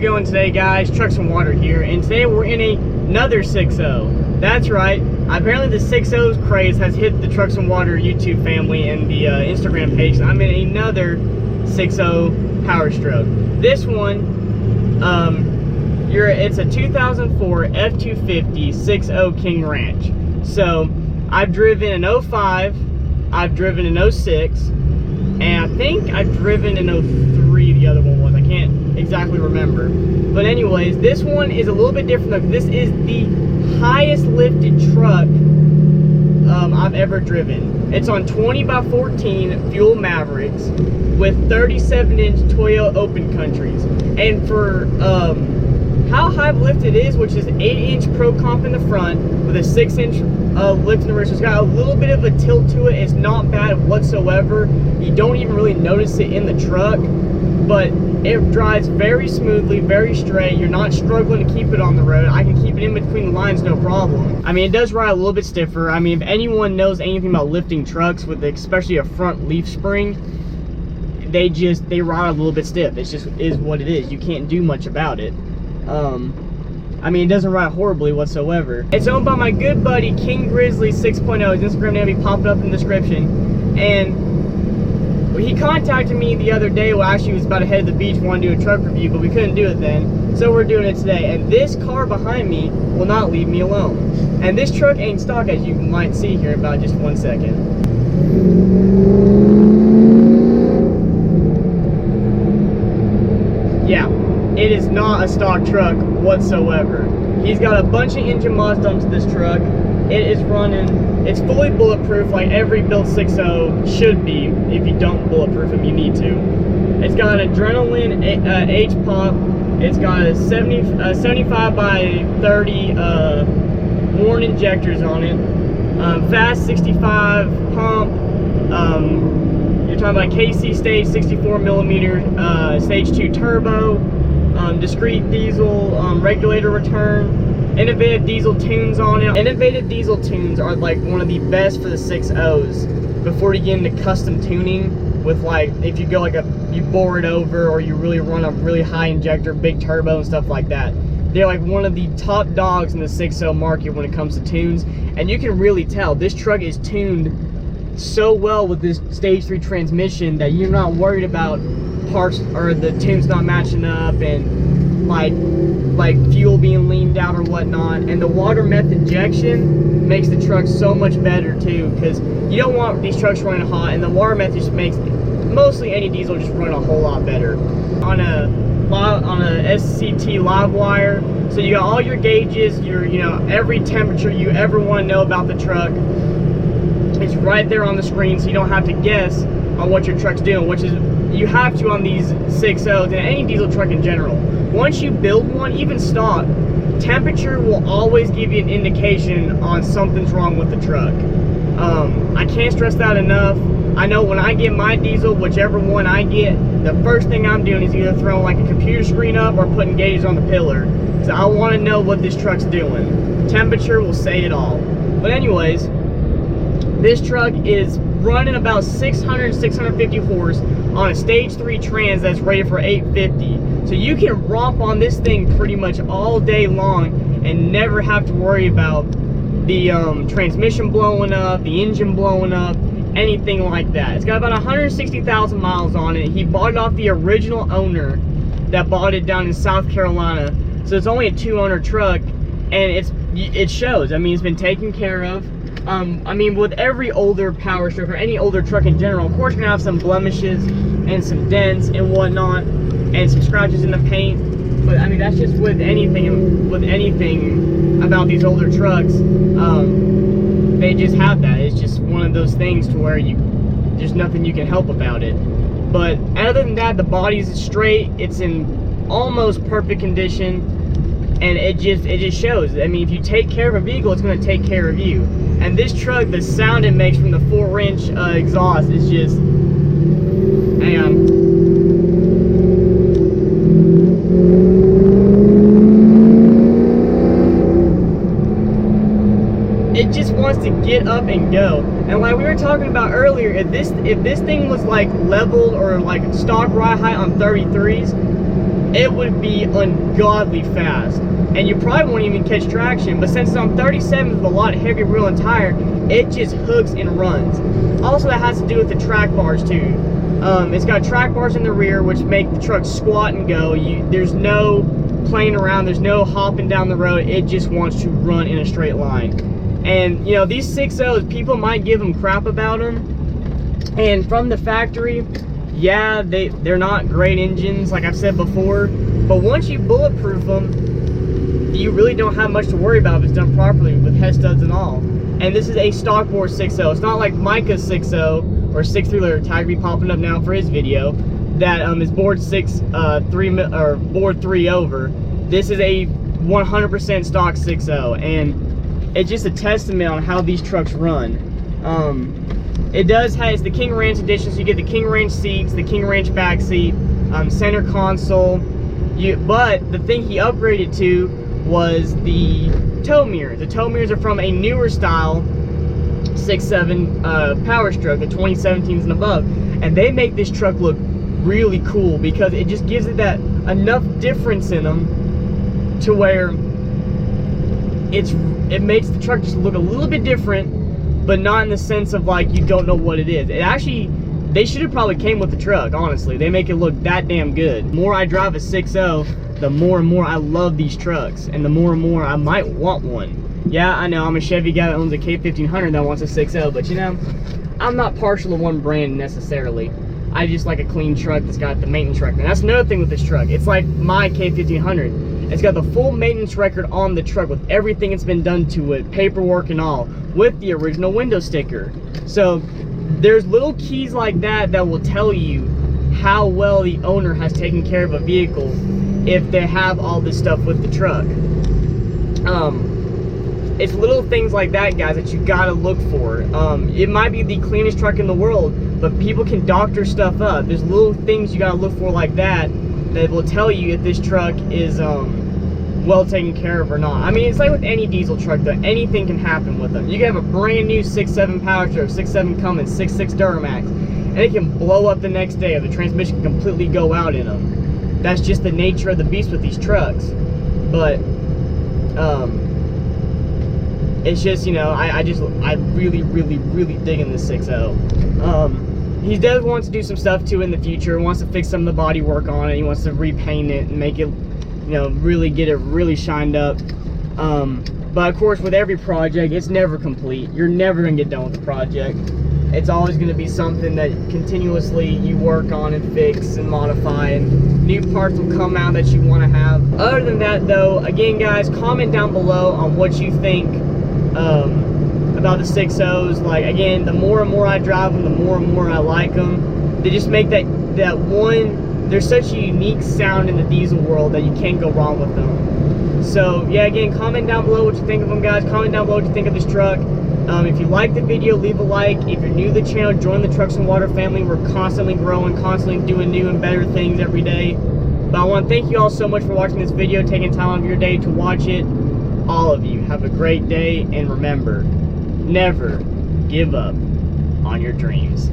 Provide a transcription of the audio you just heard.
it going today, guys? Trucks and Water here, and today we're in another 6.0. That's right, apparently the 6.0 craze has hit the Trucks and Water YouTube family and the Instagram page. I'm in another 6.0 Powerstroke. This one, it's a 2004 F250 6.0 King Ranch. So I've driven an 05, I've driven an 06, and I think I've driven an 03, the other one was. I can't exactly remember. But anyways, this one is a little bit different though. This is the highest lifted truck I've ever driven. It's on 20x14 Fuel Mavericks with 37-inch Toyo open countries. And for how high lift it is, which is 8-inch pro comp in the front with a 6-inch lift in the rear, so it's got a little bit of a tilt to it. It's not bad whatsoever. You don't even really notice it in the truck, but it drives very smoothly, very straight. You're not struggling to keep it on the road. I can keep it in between the lines, no problem. I mean, it does ride a little bit stiffer. I mean, if anyone knows anything about lifting trucks with especially a front leaf spring, they ride a little bit stiff. It just is what it is. You can't do much about it. I mean, it doesn't ride horribly whatsoever. It's owned by my good buddy King Grizzly 6.0. His Instagram name will be popped up in the description. And he contacted me the other day. Well, actually, he was about to head to the beach, wanted to do a truck review, but we couldn't do it then. So we're doing it today. And this car behind me will not leave me alone. And this truck ain't stock, as you might see here in about just 1 second. Yeah. It is not a stock truck whatsoever. He's got a bunch of engine mods done to this truck. It is running, it's fully bulletproof like every built 6.0 should be. If you don't bulletproof them, you need to. It's got an adrenaline H-pop. It's got a 75 by 30 worn injectors on it. Fast 65 pump. You're talking about KC stage 64mm stage 2 turbo. Discrete diesel regulator return, innovative diesel tunes on it. Innovative diesel tunes are like one of the best for the 6.0s before you get into custom tuning with, like, if you go like you bore it over or you really run a really high injector, big turbo and stuff like that. They're like one of the top dogs in the 6.0 market when it comes to tunes, and you can really tell this truck is tuned so well with this stage 3 transmission that you're not worried about parts or the tunes not matching up and like fuel being leaned out or whatnot. And the water meth injection makes the truck so much better too, because you don't want these trucks running hot, and the water meth just makes mostly any diesel just run a whole lot better. On a SCT live wire, so you got all your gauges, your every temperature you ever want to know about the truck. It's right there on the screen, so you don't have to guess on what your truck's doing, which is you have to on these 6.0s and any diesel truck in general. Once you build one, even stock, temperature will always give you an indication on something's wrong with the truck. I can't stress that enough. I know when I get my diesel, whichever one I get, the first thing I'm doing is either throwing like a computer screen up or putting gauges on the pillar, because I want to know what this truck's doing. Temperature will say it all. But anyways, this truck is running about 650 horse on a stage 3 trans that's rated for 850. So you can romp on this thing pretty much all day long and never have to worry about the transmission blowing up, the engine blowing up, anything like that. It's got about 160,000 miles on it. He bought it off the original owner that bought it down in South Carolina. So it's only a 2-owner truck, and it shows. I mean, it's been taken care of. I mean, with every older Powerstroke or any older truck in general, of course you're gonna have some blemishes and some dents and whatnot and some scratches in the paint, but I mean, that's just with anything about these older trucks. They just have that. It's just one of those things to where there's nothing you can help about it. But other than that, the body's straight. It's in almost perfect condition, and it just shows. I mean, if you take care of a vehicle, it's going to take care of you. And this truck, the sound it makes from the 4-inch exhaust is just, hang on. It just wants to get up and go. And like we were talking about earlier, if this thing was like leveled or like stock ride height on 33s, it would be ungodly fast. And you probably won't even catch traction, but since it's on 37 with a lot heavier wheel and tire, it just hooks and runs. Also, that has to do with the track bars too. It's got track bars in the rear, which make the truck squat and go. There's no playing around, there's no hopping down the road. It just wants to run in a straight line. And you know, these 6.0s, people might give them crap about them, and from the factory, yeah, they're not great engines, like I've said before, but once you bulletproof them, you really don't have much to worry about if it's done properly with head studs and all. And this is a stock board 6.0. It's not like Micah's 6.0 or 6.3 tag be popping up now for his video that is board 3 over. This is a 100% stock 6.0, and it's just a testament on how these trucks run. It has the King Ranch edition, so you get the King Ranch seats, the King Ranch back seat, center console. But the thing he upgraded to was the tow mirrors. The tow mirrors are from a newer style 6.7 Powerstroke, the 2017s and above, and they make this truck look really cool because it just gives it that enough difference in them to where it makes the truck just look a little bit different, but not in the sense of like you don't know what it is. It actually, they should have probably came with the truck, honestly. They make it look that damn good. The more I drive a 6.0, the more and more I love these trucks, and the more and more I might want one. Yeah, I know I'm a Chevy guy that owns a K1500 that wants a 6.0, but you know, I'm not partial to one brand necessarily. I just like a clean truck that's got the maintenance record. And that's another thing with this truck. It's like my K1500. It's got the full maintenance record on the truck with everything that's been done to it, paperwork and all, with the original window sticker. So there's little keys like that that will tell you how well the owner has taken care of a vehicle if they have all this stuff with the truck. It's little things like that, guys, that you gotta look for. It might be the cleanest truck in the world, but people can doctor stuff up. There's little things you gotta look for like that that will tell you if this truck is well taken care of or not. I mean, it's like with any diesel truck though, anything can happen with them. You can have a brand new 6.7 Powerstroke, 6.7 Cummins, 6.6 Duramax, and it can blow up the next day, or the transmission can completely go out in them. That's just the nature of the beast with these trucks. But it's just, you know, I really digging this 6.0. He does want to do some stuff too in the future. He wants to fix some of the body work on it. He wants to repaint it and make it, you know, really get it really shined up. But of course, with every project, it's never complete. You're never gonna get done with the project. It's always gonna be something that continuously you work on and fix and modify, and new parts will come out that you wanna have. Other than that though, again guys, comment down below on what you think about the 6.0s. Like, again, the more and more I drive them, the more and more I like them. They just make that one, there's such a unique sound in the diesel world that you can't go wrong with them. So yeah, again, comment down below what you think of them, guys. Comment down below what you think of this truck. If you like the video, leave a like. If you're new to the channel, join the Trucks and Water family. We're constantly growing, constantly doing new and better things every day. But I want to thank you all so much for watching this video, taking time out of your day to watch it. All of you, have a great day, and remember, never give up on your dreams.